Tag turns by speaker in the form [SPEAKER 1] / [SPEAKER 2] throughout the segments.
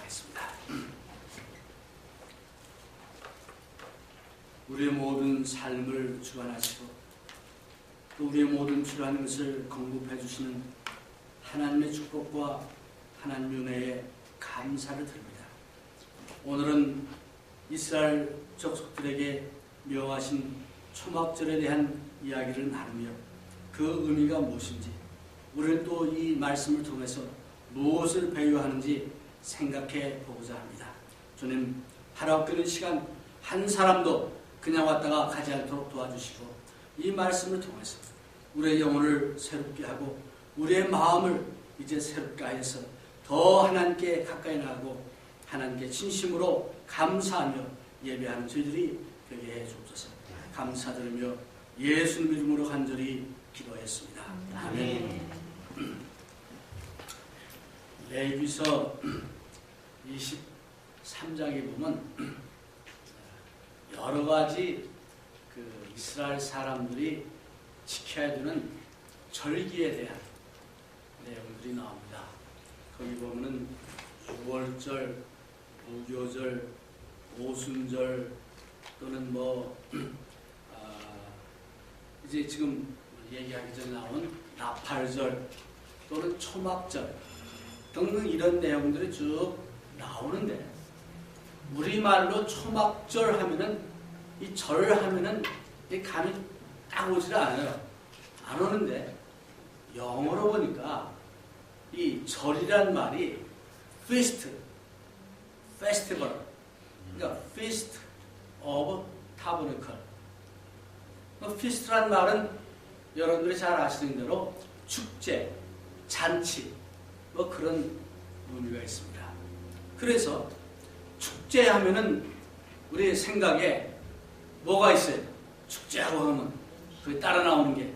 [SPEAKER 1] 기도하겠습니다. 우리의 모든 삶을 주관하시고 또 우리의 모든 필요한 것을 공급해 주시는 하나님의 축복과 하나님의 은혜에 감사를 드립니다. 오늘은 이스라엘 족속들에게 명하신 초막절에 대한 이야기를 나누며 그 의미가 무엇인지, 우리는 또 이 말씀을 통해서 무엇을 배워하는지 생각해 보고자 합니다. 주님, 하루 끓는 시간 한 사람도 그냥 왔다가 가지 않도록 도와주시고, 이 말씀을 통해서 우리의 영혼을 새롭게 하고 우리의 마음을 이제 새롭게 하여서 더 하나님께 가까이 나가고 하나님께 진심으로 감사하며 예배하는 저희들이 되게 해 주옵소서. 감사드리며 예수님 이름으로 간절히 기도했습니다. 아멘. 레위기서 23장에 보면 여러 가지 그 이스라엘 사람들이 지켜야 되는 절기에 대한 내용들이 나옵니다. 거기 보면은 6월절, 무교절, 오순절 또는 이제 지금 얘기하기 전에 나온 나팔절 또는 초막절 등등 이런 내용들이 쭉 나오는데, 우리말로 초막절 하면은 이 절 하면은 이 감이 딱 오질 않아요. 안 오는데 영어로 보니까 이 절이란 말이 feast, festival, 그러니까 feast of tabernacle. feast란 말은 여러분들이 잘 아시는 대로 축제, 잔치 그런 의미가 있습니다. 그래서 축제하면은 우리 생각에 뭐가 있어요? 축제하고 하면 그게 따라 나오는 게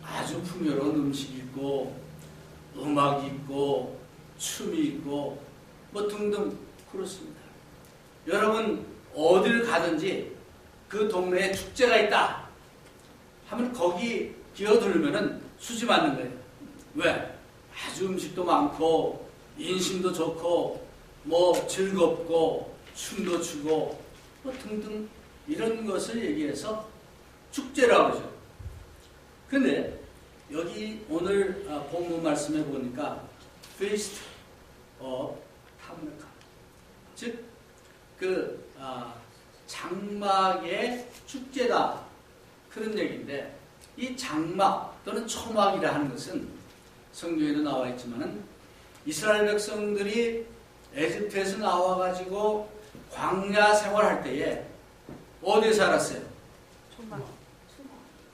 [SPEAKER 1] 아주 풍요로운 음식이 있고 음악이 있고 춤이 있고 등등 그렇습니다. 여러분 어디를 가든지 그 동네에 축제가 있다 하면 거기 기어들면은 수지 맞는 거예요. 왜? 아주 음식도 많고 인심도 좋고 즐겁고 춤도 추고 등등 이런 것을 얘기해서 축제라고 그러죠. 근데 여기 오늘 본문 말씀에 보니까 Feast of Tabernacle, 즉 장막의 축제다 그런 얘기인데, 이 장막 또는 초막이라 하는 것은 성경에도 나와 있지만은 이스라엘 백성들이 에집트에서 나와가지고 광야 생활할 때에 어디에 살았어요?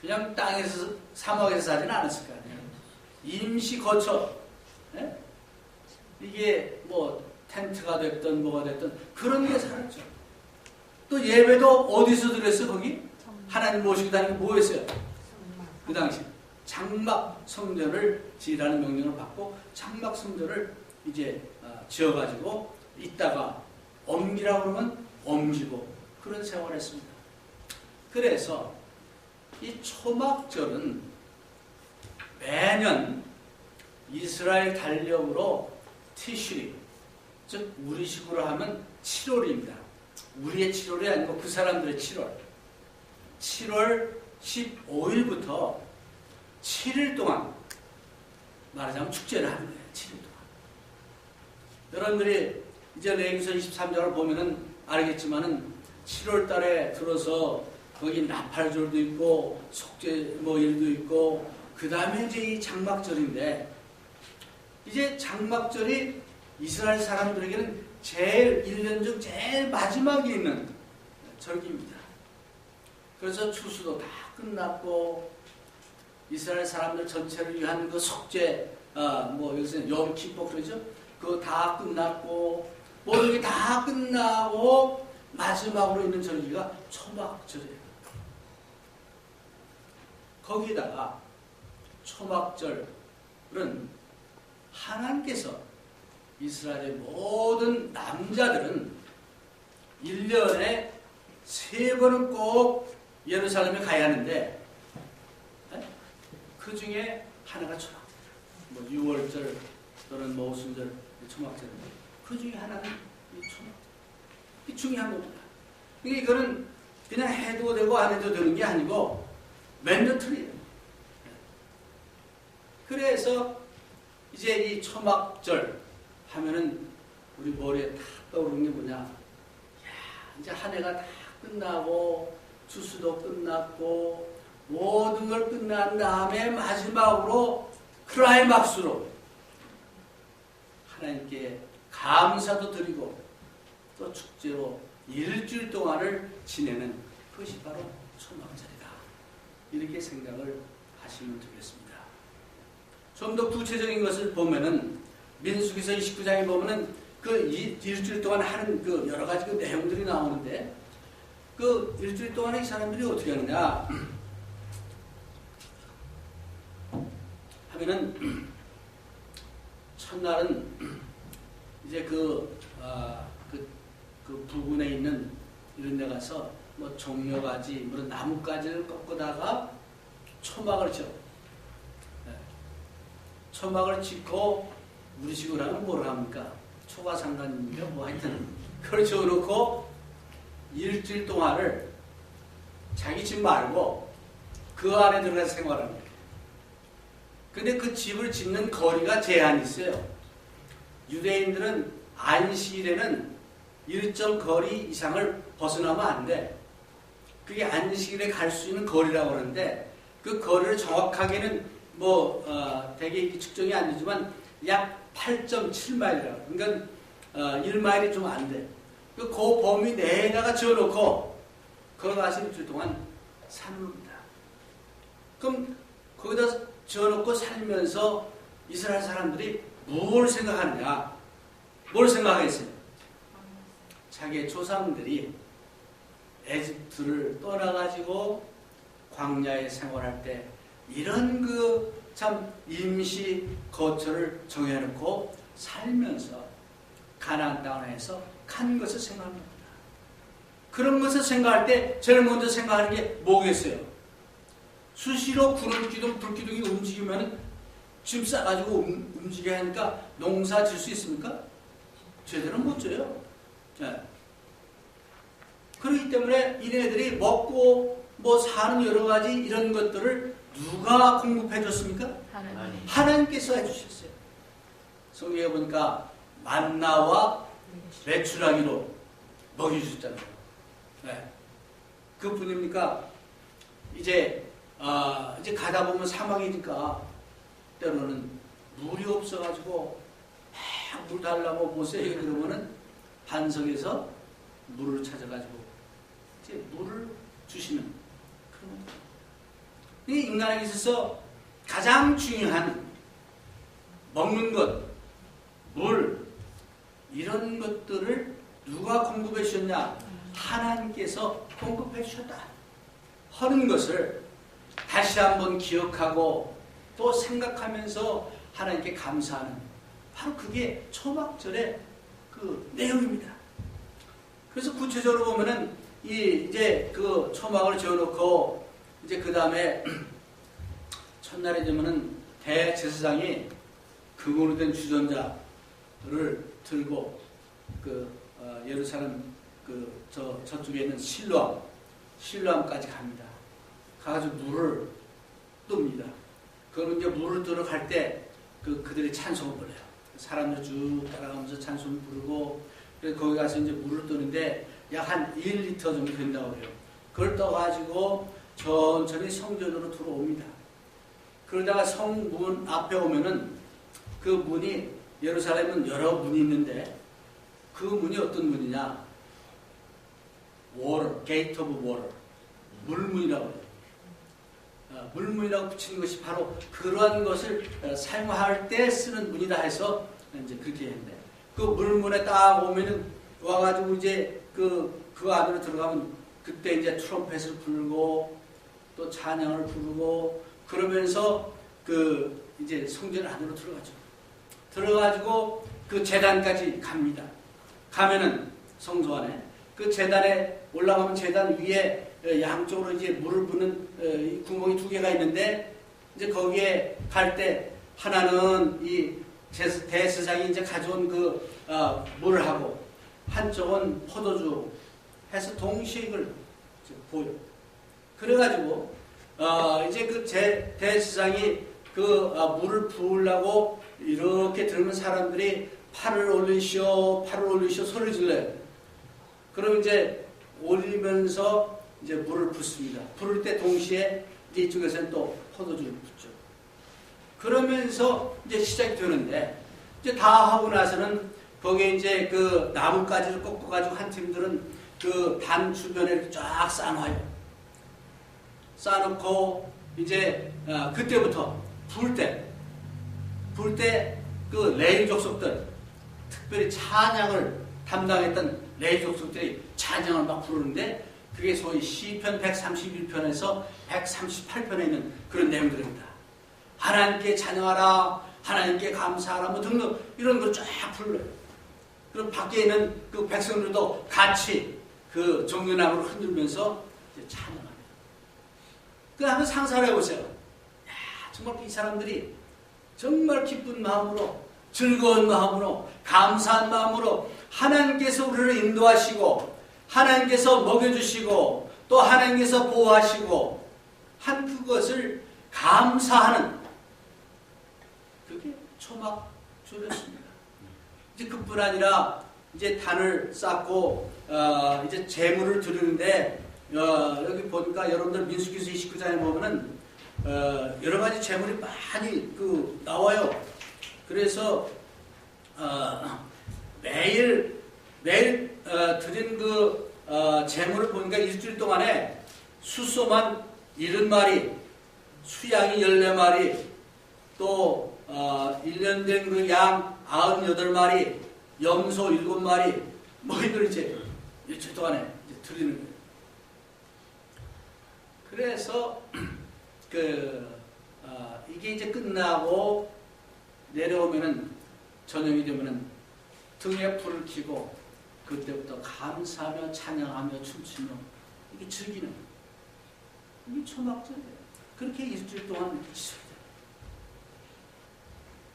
[SPEAKER 1] 그냥 땅에서 사막에서 살지는 않았을 거 아니에요. 임시 거처, 이게 텐트가 됐든 뭐가 됐든 그런 게 살았죠. 또 예배도 어디서 드렸어요? 거기 하나님 모시고 다니는 게 뭐였어요? 그 당시 장막 성전을 지으라는 명령을 받고 장막 성전을 이제 지어가지고 있다가 옮기라고 그러면 옮기고 그런 생활을 했습니다. 그래서 이 초막절은 매년 이스라엘 달력으로 티슈리, 즉 우리식으로 하면 7월입니다. 우리의 7월이 아니고 그 사람들의 7월. 7월 15일부터 7일 동안 말하자면 축제를 하는 거예요. 7일 동안. 여러분들이 이제 레위기서 23장을 보면은 알겠지만은 7월 달에 들어서 거기 나팔절도 있고 속죄 일도 있고 그 다음에 이제 이 장막절인데, 이제 장막절이 이스라엘 사람들에게는 제일 1년 중 제일 마지막에 있는 절기입니다. 그래서 추수도 다 끝났고 이스라엘 사람들 전체를 위한 그 속죄, 여기서는 염키포 그러죠? 그거 다 끝났고 모든 게 다 끝나고 마지막으로 있는 절기가 초막절이에요. 거기다가 초막절은 하나님께서 이스라엘의 모든 남자들은 1년에 3번은 꼭 예루살렘에 가야 하는데, 그 중에 하나가 초막, 6월절 또는 오순절, 초막절인데, 그 그 중에 하나는 이 초막. 이 중요한 겁니다. 이거는 그냥 해도 되고 안 해도 되는 게 아니고 맨더트리예요. 그래서 이제 이 초막절 하면은 우리 머리에 다 떠오르는 게 뭐냐? 야, 이제 한 해가 다 끝나고 추수도 끝났고 모든 걸 끝난 다음에 마지막으로 클라이막스로 하나님께 감사도 드리고 또 축제로 일주일 동안을 지내는 그것이 바로 초막절이다. 이렇게 생각을 하시면 되겠습니다. 좀 더 구체적인 것을 보면은 민수기서 29장에 보면은 그 일주일 동안 하는 그 여러 가지 그 내용들이 나오는데 그 일주일 동안에 이 사람들이 어떻게 하느냐 하면은 첫날은 이제 그 부근에 있는 이런 데 가서 뭐 종려가지, 뭐 나뭇가지를 꺾다가 초막을 쳐. 초막을 짓고 우리식으로 하면 뭐라 합니까? 초가상관입니까? 뭐 하여튼 그걸 지어놓고 일주일 동안을 자기 집 말고 그 안에 들어가서 생활합니다. 근데 그 집을 짓는 거리가 제한이 있어요. 유대인들은 안식일에는 일정 거리 이상을 벗어나면 안 돼. 그게 안식일에 갈 수 있는 거리라고 하는데 그 거리를 정확하게는 대개 측정이 안 되지만 약 8.7마일이라고. 그러니까 1마일이 좀 안 돼. 그 범위 내에다가 지어놓고 거기 가서 일주일 동안 사는 겁니다. 그럼 거기다 지어놓고 살면서 이스라엘 사람들이 뭘 생각하느냐? 뭘 생각하겠어요? 자기의 조상들이 에집트를 떠나가지고 광야에 생활할 때 이런 그 참 임시 거처를 정해놓고 살면서 가나안 땅에서 간 것을 생각합니다. 그런 것을 생각할 때 제일 먼저 생각하는 게 뭐겠어요? 수시로 구름기둥, 불기둥이 움직이면 짐 싸가지고 움직여야 하니까 농사 질 수 있습니까? 제대로 못 져요. 네. 그렇기 때문에 이네들이 먹고 사는 여러 가지 이런 것들을 누가 공급해 줬습니까? 하나님께서 해주셨어요. 성경에 보니까 만나와 메추라기로 먹여주셨잖아요. 네. 그뿐입니까? 이제 가다 보면 사막이니까 때로는 물이 없어가지고 막 물 달라고 모세에게 그러면은 반석에서 물을 찾아가지고 이제 물을 주시는 그런 겁니다. 이 인간에게 있어서 가장 중요한 먹는 것, 물 이런 것들을 누가 공급해 주셨냐? 하나님께서 공급해 주셨다 하는 것을 다시 한번 기억하고 또 생각하면서 하나님께 감사하는 바로 그게 초막절의 그 내용입니다. 그래서 구체적으로 보면은 이제 그 초막을 지어놓고 이제 그 다음에 첫날에 되면은 대제사장이 금으로 된 주전자를 들고 예루살렘 저쪽에 있는 실로암까지 갑니다. 가가지고 물을 뜹니다. 그러면 이제 물을 뜨러 갈 때 그들이 찬송을 불러요. 사람들 쭉 따라가면서 찬송을 부르고 그래서 거기 가서 이제 물을 뜨는데 약 한 1리터 정도 된다고 그래요. 그걸 떠가지고 천천히 성전으로 들어옵니다. 그러다가 성문 앞에 오면은 그 문이 예루살렘은 여러 문이 있는데 그 문이 어떤 문이냐? water, gate of water. 물문이라고 해요. 물문이라고 붙이는 것이 바로 그러한 것을 사용할 때 쓰는 문이다 해서 이제 그렇게 했는데 그 물문에 딱 오면은 와가지고 이제 그 안으로 들어가면 그때 이제 트럼펫을 불고 또 찬양을 부르고 그러면서 이제 성전 안으로 들어가죠. 들어가지고 그 제단까지 갑니다. 가면은 성소 안에 그 제단에 올라가면 제단 위에 양쪽으로 이제 물을 부는 구멍이 2개가 있는데 이제 거기에 갈 때 하나는 이 대제사장이 이제 가져온 물을 하고 한쪽은 포도주 해서 동시에 이걸 보여. 그래가지고 이제 그 대제사장이 물을 부으려고 이렇게 들으면 사람들이 팔을 올리시오 소리 질러요. 그럼 이제 올리면서 이제 물을 붓습니다. 부을 때 동시에 이쪽에서는 또 포도주를 붓죠. 그러면서 이제 시작이 되는데, 이제 다 하고 나서는 거기에 이제 그 나뭇가지를 꺾어가지고 한 팀들은 그 단 주변에 이렇게 쫙 쌓아놔요. 쌓아놓고 이제 그때부터 불 때 그 레위 족속들, 특별히 찬양을 담당했던 레위 족속들이 찬양을 막 부르는데, 그게 소위 시편 131편에서 138편에 있는 그런 내용들입니다. 하나님께 찬양하라, 하나님께 감사하라, 뭐 등등 이런 걸 쫙 불러요. 그럼 밖에 있는 그 백성들도 같이 그 종려나무를 흔들면서 이제 찬양합니다. 그 한번 상상을 해보세요. 야, 정말 이 사람들이 정말 기쁜 마음으로, 즐거운 마음으로, 감사한 마음으로 하나님께서 우리를 인도하시고, 하나님께서 먹여주시고, 또 하나님께서 보호하시고 한 그것을 감사하는, 그게 초막절이었습니다. 이제 그뿐 아니라 이제 단을 쌓고 이제 제물을 드리는데, 여기 보니까 여러분들 민수기서 29장에 보면은 여러 가지 제물이 많이 나와요. 그래서 매일 드린 제물을 보니까 일주일 동안에 수소만 70마리, 수양이 14마리, 또 1년 된 그 양 98마리, 염소 7마리, 뭐 이걸 이제 일주일 동안에 이제 드리는 거예요. 그래서 이게 이제 끝나고 내려오면은, 저녁이 되면은 등에 불을 켜고 그때부터 감사하며 찬양하며 춤추며 이게 즐기는, 이게 초막절이에요. 그렇게 일주일 동안 지속돼요.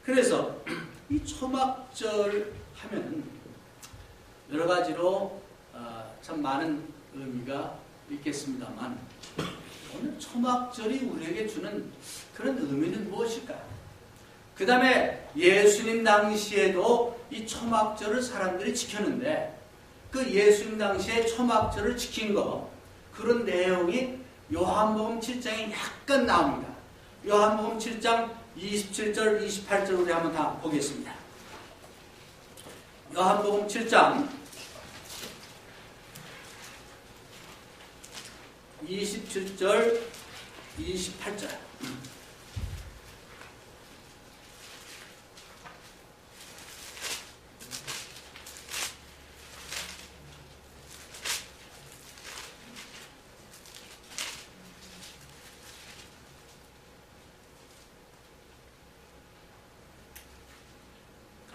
[SPEAKER 1] 그래서 이 초막절 하면은 여러 가지로 참 많은 의미가 있겠습니다만, 오늘 초막절이 우리에게 주는 그런 의미는 무엇일까요? 그 다음에 예수님 당시에도 이 초막절을 사람들이 지켰는데, 그 예수님 당시에 초막절을 지킨 거, 그런 내용이 요한복음 7장에 약간 나옵니다. 요한복음 7장 27절, 28절 우리 한번 다 보겠습니다. 요한복음 7장 27절, 28절.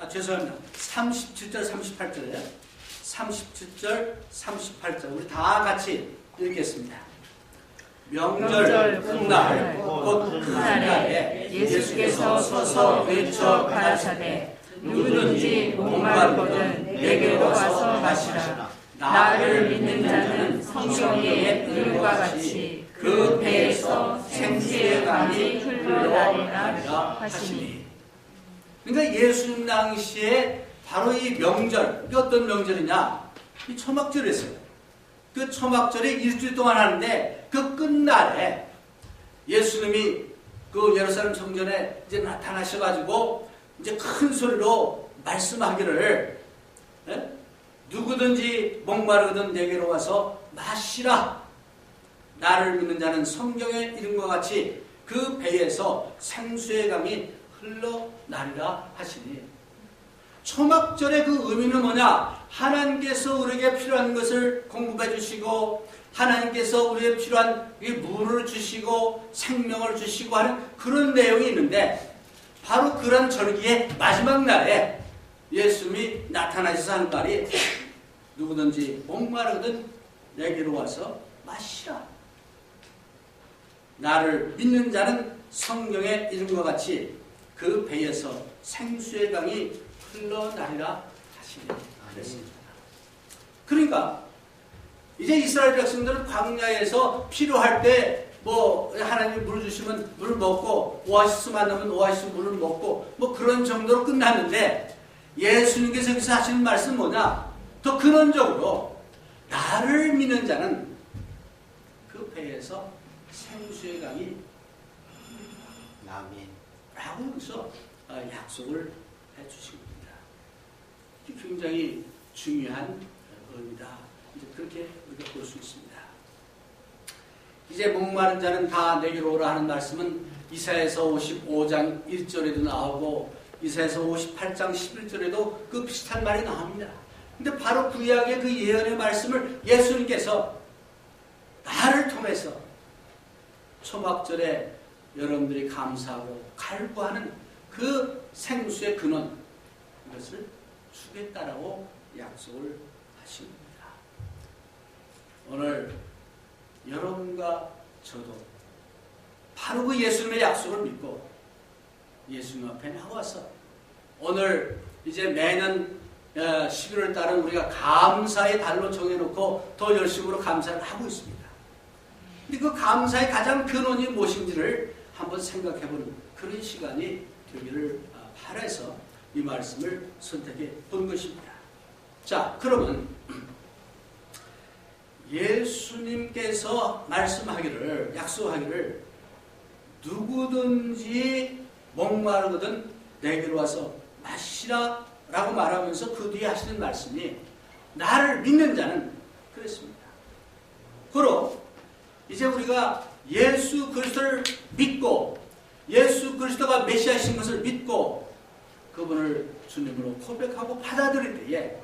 [SPEAKER 1] 죄송합니다. 37절, 38절이에요. 37절, 38절. 우리 다 같이 읽겠습니다. 명절 끝날 곧 그날에 예수께서 서서 외쳐 가라사대, 누구든지 목마르거든 내게로 와서 마시라. 나를 믿는 자는 성경에 이름과 같이 그 배에서 생수의 강이 흘러나리라 하시니. 그러니까 예수님 당시에 바로 이 명절, 이게 어떤 명절이냐? 이 초막절이었어요. 그 초막절이 일주일 동안 하는데, 그 끝날에 예수님이 그 예루살렘 성전에 이제 나타나셔가지고 이제 큰 소리로 말씀하기를, 누구든지 목마르거든 내게로 와서 마시라. 나를 믿는 자는 성경의 이름과 같이 그 배에서 생수의 강이 흘러나리라 하시니. 초막절의 그 의미는 뭐냐? 하나님께서 우리에게 필요한 것을 공급해 주시고, 하나님께서 우리에게 필요한 이 물을 주시고 생명을 주시고 하는 그런 내용이 있는데, 바로 그런 절기의 마지막 날에 예수님이 나타나셔서 하는 말이, 누구든지 목마르거든 내게로 와서 마시라. 나를 믿는 자는 성경의 이름과 같이 그 배에서 생수의 강이 흘러나리라 하시니. 하시게 됐습니다. 그러니까 이제 이스라엘 백성들은 광야에서 필요할 때 뭐 하나님이 물을 주시면 물을 먹고 오아시스 만나면 오아시스 물을 먹고 뭐 그런 정도로 끝났는데 예수님께서 여기서 하시는 말씀은 뭐냐? 더 근원적으로 나를 믿는 자는 그 배에서 생수의 강이
[SPEAKER 2] 아멘.
[SPEAKER 1] 라고 여기서 약속을 해주신 겁니다. 이게 굉장히 중요한 의미다. 이제 그렇게 우리가 볼 수 있습니다. 이제 목마른 자는 다 내게로 오라 하는 말씀은 이사야서 55장 1절에도 나오고 이사야서 58장 11절에도 그 비슷한 말이 나옵니다. 근데 바로 구약의 그 예언의 말씀을 예수님께서 나를 통해서 초막절에 여러분들이 감사하고 갈구하는 그 생수의 근원, 이것을 주겠다라고 약속을 하신 겁니다. 오늘 여러분과 저도 바로 그 예수님의 약속을 믿고 예수님 앞에 나와서 오늘 이제 매년 11월 달은 우리가 감사의 달로 정해놓고 더 열심으로 감사를 하고 있습니다. 근데 그 감사의 가장 근원이 무엇인지를 한번 생각해보는 그런 시간이 되기를 바라서 이 말씀을 선택해 본 것입니다. 자, 그러면 예수님께서 말씀하기를, 약속하기를 누구든지 목마르거든 내게로 와서 마시라 라고 말하면서 그 뒤에 하시는 말씀이 나를 믿는 자는 그랬습니다. 그로 이제 우리가 예수 그리스도를 믿고 예수 그리스도가 메시아이신 것을 믿고 그분을 주님으로 고백하고 받아들일 때에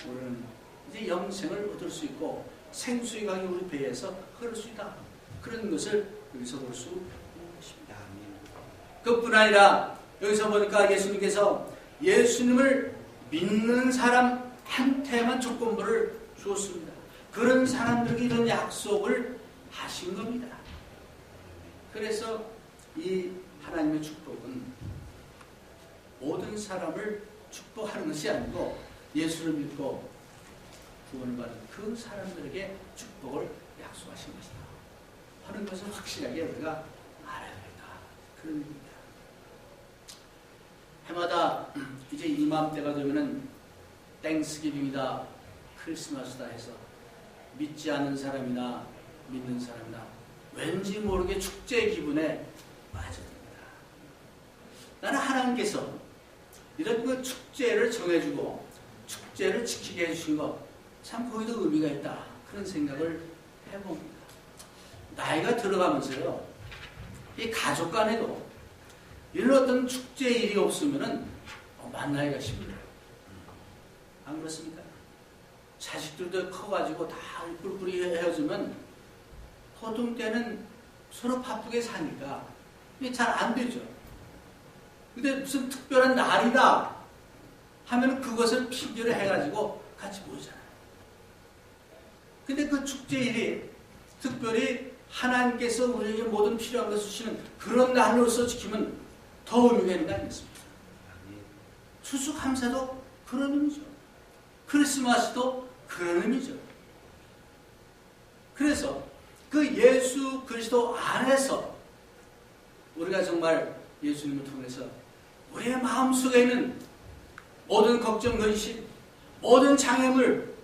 [SPEAKER 1] 우리는 이제 영생을 얻을 수 있고 생수의 강이 우리 배에서 흐를 수 있다. 그런 것을 여기서 볼 수 있는 것입니다. 그뿐 아니라 여기서 보니까 예수님께서 예수님을 믿는 사람한테만 조건부를 주었습니다. 그런 사람들에게 이런 약속을 하신 겁니다. 그래서 이 하나님의 축복은 모든 사람을 축복하는 것이 아니고 예수를 믿고 구원을 받은 그 사람들에게 축복을 약속하신 것이다 하는 것을 확실하게 우리가 알아야 된다. 그런 의미입니다. 해마다 이제 이맘때가 되면은 땡스기빙이다, 크리스마스다 해서 믿지 않는 사람이나 믿는 사람이나 왠지 모르게 축제 기분에 빠져듭니다. 나는 하나님께서 이런 그 축제를 정해주고 축제를 지키게 해주신 것 참 거기도 의미가 있다. 그런 생각을 해봅니다. 나이가 들어가면서요, 이 가족 간에도 이런 어떤 축제 일이 없으면은 만나기가 힘들어요. 안 그렇습니까? 자식들도 커가지고 다 뿔뿔이 헤어지면 보통 때는 서로 바쁘게 사니까 이게 잘 안 되죠. 근데 무슨 특별한 날이다 하면 그것을 핑계로 해가지고 같이 모이잖아요. 근데 그 축제일이 특별히 하나님께서 우리에게 모든 필요한 것을 주시는 그런 날로서 지키면 더 의미가 있는 거 아니겠습니까? 추수감사도 그런 의미죠. 크리스마스도 그런 의미죠. 그래서 그 예수 그리스도 안에서 우리가 정말 예수님을 통해서 우리의 마음속에 있는 모든 걱정, 근심, 모든 장애물을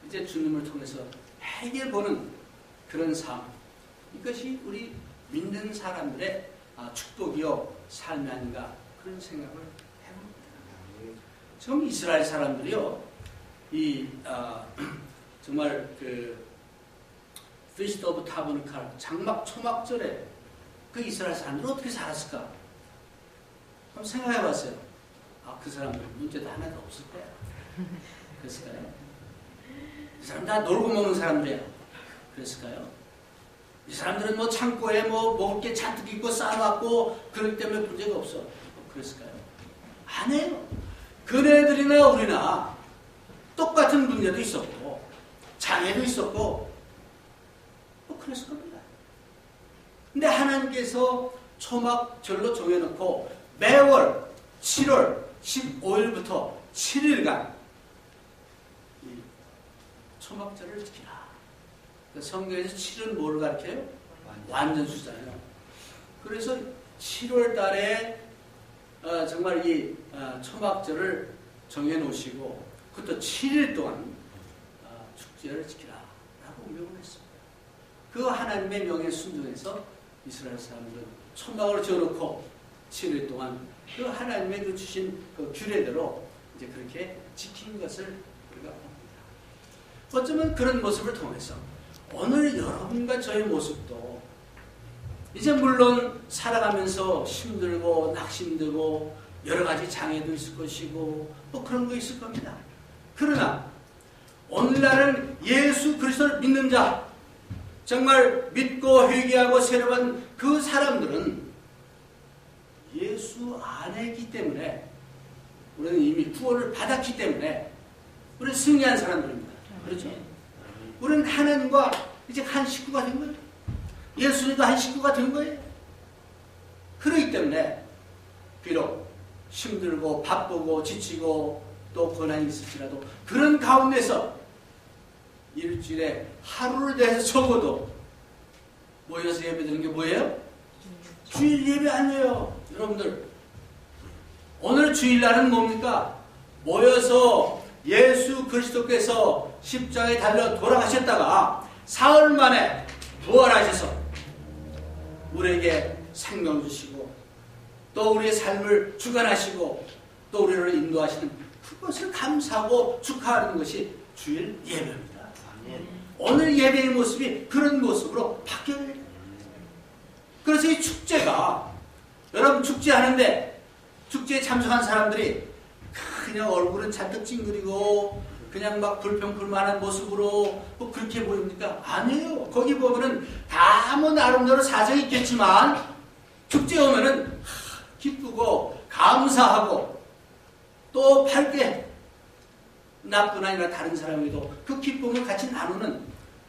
[SPEAKER 1] 이제 주님을 통해서 해결보는 그런 삶, 이것이 우리 믿는 사람들의 축복이요 삶이 아닌가 그런 생각을 해봅니다. 지금 이스라엘 사람들이요, 이 정말 그 피스트 오브 타버니칼 장막 초막절에 그 이스라엘 사람들은 어떻게 살았을까? 한번 생각해봤어요. 그 사람들 문제도 하나도 없을 거야. 그랬을까요? 이 사람 다 놀고 먹는 사람들이야. 그랬을까요? 이 사람들은 뭐 창고에 뭐 먹을 게 잔뜩 있고 쌓아놨고 그렇기 때문에 문제가 없어. 그랬을까요? 아니에요. 그네들이나 우리나 똑같은 문제도 있었고 장애도 있었고 그랬을 겁니다. 근데 하나님께서 초막절로 정해놓고 매월 7월 15일부터 7일간 이 초막절을 지키라. 성경에서 7은 뭘 가르쳐요? 완전수잖아요. 그래서 7월 달에 정말 이 초막절을 정해놓으시고 그것도 7일 동안 축제를 지키라 라고 명을 했습니다. 그 하나님의 명에 순종해서 이스라엘 사람들은 초막을 지어놓고 7일 동안 그 하나님의 그 주신 그 규례대로 이제 그렇게 지킨 것을 우리가 봅니다. 어쩌면 그런 모습을 통해서 오늘 여러분과 저의 모습도 이제 물론 살아가면서 힘들고 낙심되고 여러 가지 장애도 있을 것이고 뭐 그런 거 있을 겁니다. 그러나 오늘날은 예수 그리스도를 믿는 자, 정말 믿고 회개하고 새로운 그 사람들은 예수 안에 있기 때문에 우리는 이미 구원을 받았기 때문에 우리는 승리한 사람들입니다. 그렇죠? 우리는 하나님과 이제 한 식구가 된 거예요. 예수님도 한 식구가 된 거예요. 그렇기 때문에 비록 힘들고 바쁘고 지치고 또 고난이 있을지라도 그런 가운데서 일주일에 하루를 내서 적어도 모여서 예배드리는 게 뭐예요? 주일 예배 아니에요. 여러분들 오늘 주일날은 뭡니까? 모여서 예수 그리스도께서 십자가에 달려 돌아가셨다가 사흘 만에 부활하셔서 우리에게 생명 주시고 또 우리의 삶을 주관하시고 또 우리를 인도하시는 그것을 감사하고 축하하는 것이 주일 예배입니다. 오늘 예배의 모습이 그런 모습으로 바뀌어야 돼요. 그래서 이 축제가 여러분 축제하는데 축제에 참석한 사람들이 그냥 얼굴은 잔뜩 찡그리고 그냥 막 불평불만한 모습으로 뭐 그렇게 보입니까? 아니에요. 거기 보면은 다 뭐 나름대로 사정이 있겠지만 축제 오면은 기쁘고 감사하고 또 밝게 나뿐 아니라 다른 사람에게도 그 기쁨을 같이 나누는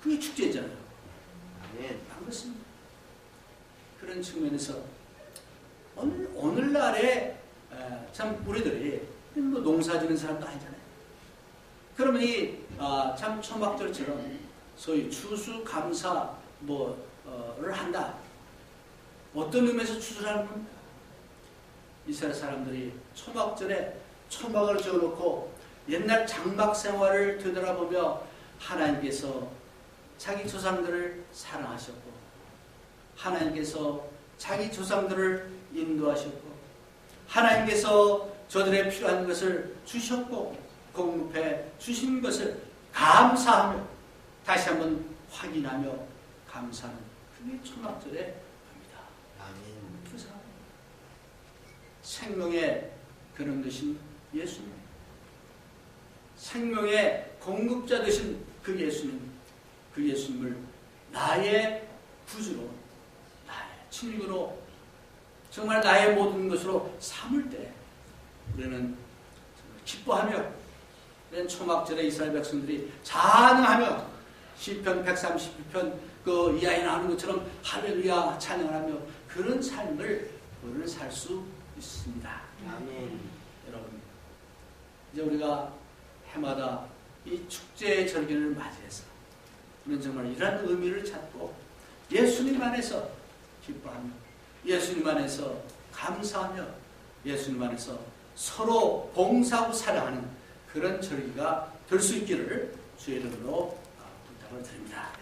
[SPEAKER 1] 그게 축제잖아요. 안 그렇습니다. 그런 측면에서 오늘날에 참 우리들이 뭐 농사 지는 사람도 아니잖아요. 그러면 이 참 초막절처럼 소위 추수감사 를 한다. 어떤 의미에서 추수를 하는 겁니까? 이스라엘 사람들이 초막절에 초막을 지어놓고 옛날 장막 생활을 되돌아보며 하나님께서 자기 조상들을 사랑하셨고 하나님께서 자기 조상들을 인도하셨고 하나님께서 저들의 필요한 것을 주셨고 공급해 주신 것을 감사하며 다시 한번 확인하며 감사하는 그게 초막절의 겁니다. 그래서 생명의 근원 되신 예수님, 생명의 공급자 되신 그 예수님, 그 예수님을 나의 구주로, 나의 친구로, 정말 나의 모든 것으로 삼을 때 우리는 기뻐하며 이런 초막절에 이스라엘 백성들이 찬양하며 시편 132편 그 이하에 나오는 것처럼 할렐루야 찬양을 하며 그런 삶을 우리는 살 수 있습니다. 아멘. 여러분 이제 우리가 해마다 이 축제의 절기를 맞이해서 우리는 정말 이러한 의미를 찾고 예수님 안에서 기뻐하며 예수님 안에서 감사하며 예수님 안에서 서로 봉사하고 사랑하는 그런 절기가 될 수 있기를 주의 이름으로 부탁을 드립니다.